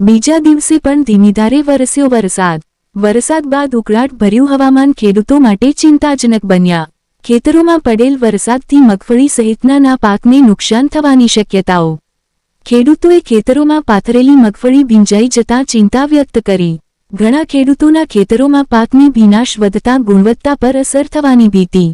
બીજા દિવસે પણ ધીમીધારે વરસ્યો વરસાદ. વરસાદ બાદ ઉકળાટ ભર્યું હવામાન ખેડૂતો માટે ચિંતાજનક બન્યા. ખેતરોમાં પડેલ વરસાદથી મગફળી સહિતના પાકને નુકસાન થવાની શક્યતાઓ. ખેડૂતોએ ખેતરોમાં પાથરેલી મગફળી ભીંજાઈ જતાં ચિંતા વ્યક્ત કરી. ઘણા ખેડૂતોના ખેતરોમાં પાકની ભીનાશ વધતા ગુણવત્તા પર અસર થવાની ભીતિ.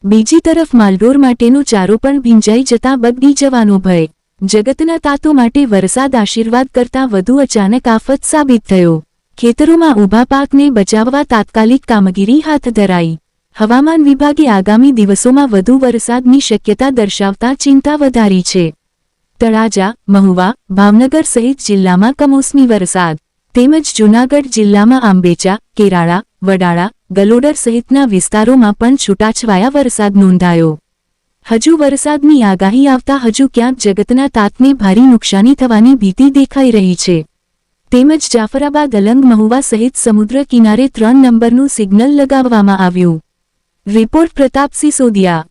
બીજી તરફ માલઢોર માટેનો ચારો પણ ભીંજાઈ જતાં બગડી જવાનો ભય. જગતના તાતો માટે વરસાદ આશીર્વાદ કરતાં વધુ અચાનક આફત સાબિત થયો. ખેતરોમાં ઊભા પાકને બચાવવા તાત્કાલિક કામગીરી હાથ ધરાઈ. હવામાન વિભાગે આગામી દિવસોમાં વધુ વરસાદની શક્યતા દર્શાવતા ચિંતા વધારી છે. તળાજા, મહુવા, ભાવનગર સહિત જિલ્લામાં કમોસમી વરસાદ તેમજ જૂનાગઢ જિલ્લામાં આંબેચા, કેરાળા, વડાળા, ગલોડર સહિતના વિસ્તારોમાં પણ છૂટાછવાયા વરસાદ નોંધાયો. હજુ વરસાદની આગાહી આવતા હજુ ક્યાંક જગતના તાતને ભારે નુકસાની થવાની ભીતિ દેખાઈ રહી છે. તેમજ જાફરાબાદ, અલંગ, મહુવા સહિત સમુદ્ર કિનારે 3 નંબરનું સિગ્નલ લગાવવામાં આવ્યું. રિપોર્ટ પ્રતાપસિંહ સોદિયા.